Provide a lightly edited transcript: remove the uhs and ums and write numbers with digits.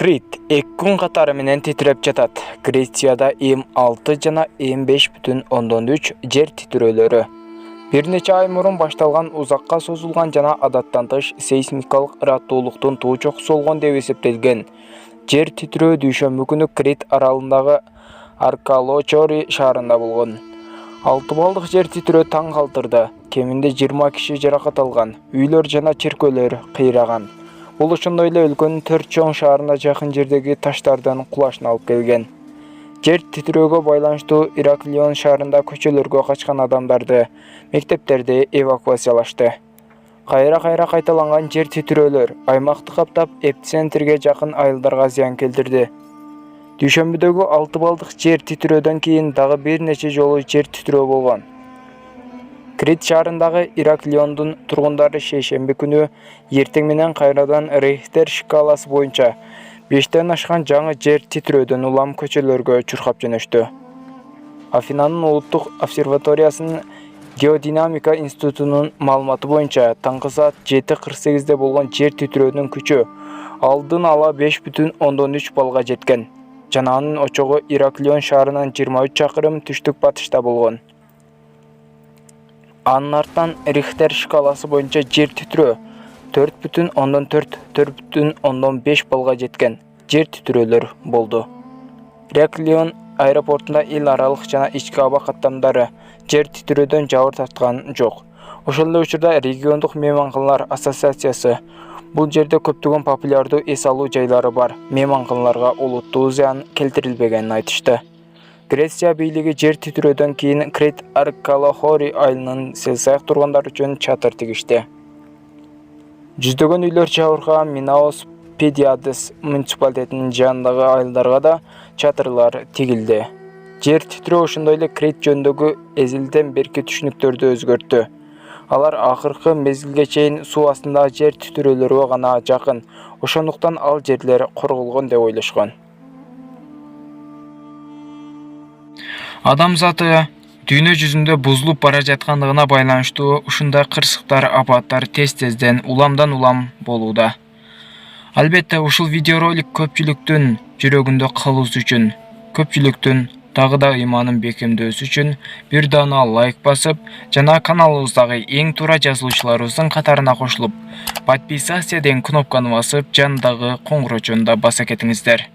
Крит 2 күн катары менен титиреп жатат. Грецияда М6 жана М5,3 жер титирөөлөрү. Бир нече ай мурун башталган узакка созулган жана адаттан тыш сейсмикалык ыраттуулуктун туучокусу болгон деп эсептелген жер титирөө дүйшөмбү күнү Крит аралындагы Аркалочори шаарында болгон. 6 балдык жер титирөө таң калтырды. Кеминде 20 киши жаракат алган, үйлөр жана черкөөлөр кыйраган. Бул ошондой эле өлкөнүн 4 чоң шаарына жакын жердеги таштардын кулашына алып келген. Жер титирөөгө байланыштуу Ираклион шаарында көчөлөргө качкан адамдарды мектептерде эвакуациялашты. Кайра кайталанган жер титирөөлөр аймакты каптап эпицентрге жакын айылдарга зыян келтирди. Дүйшөмбүдөгү 6 балдык жер титирөөдөн кийин дагы бир нече жолу жер титирөө болгон. Крит шаарындагы Ираклиондун тургундары шейшемби күнү эртең менен кайрадан Рихтер шкаласы боюнча 5тен ашкан жаңы жер титирөөдөн улам көчөлөргө чуркап жөнөштү. Афинанын улуттук обсерваториясынын геодинамика институтунун маалыматы боюнча таңкы саат 7:48 болгон жер титирөөнүн күчү алдын ала 5,3 балга жеткен. Жана анын очогу Ираклион шаарынан 23 чакырым түштүк батышта болгон. Анын артынан Рихтер шкаласы боюнча жер титирөө 4,4-4,5 балга жеткен жер титирөөлөр болду. Ираклион аэропортунда эл аралык жана ички аба каттамдары жер титирөөдөн жабыр тарткан жок. Ошол эле учурда региондук мейманканалар ассоциациясы бул жерде көптөгөн популярдуу эс алуу жайлары бар. Мейманканаларга олуттуу зыян келтирилбегенин айтышты. Греция бийлиги жер титирөөдөн кийин Крит Аркалохори айылынын селсаяк тургундар үчүн чатыр тигишти. Жүздөгөн үйлөр жабыркаган Минаос Педиадес муниципалитетинин жанындагы айылдарга да чатырлар тигилди. Жер титирөө ошондой эле Крит жөнүндөгү эзилден берки түшүнүктөрдү өзгөрттү. Алар акыркы мезгилге чейин суу астындагы жер титирөөлөргө гана жакын, ошондуктан ал жерлер корголгон деп ойлошкон. Адамзаты дүйнө жүзүндө бузулуп бара жаткандыгына байланыштуу ушундай кырсыктар, апаттар тез-тезден уламдан улам болууда. Албетте ушул видеоролик көпчүлүктүн жүрөгүндө калуусу үчүн, көпчүлүктүн дагы да ыйманын бекемдөөсү үчүн бир дана лайк басып, жана каналыбыздагы эң туура жазылуучуларыбыздын катарына кошулуп, подписаться деген кнопканы басып, жандагы коңгурочону да баса кетиңиздер.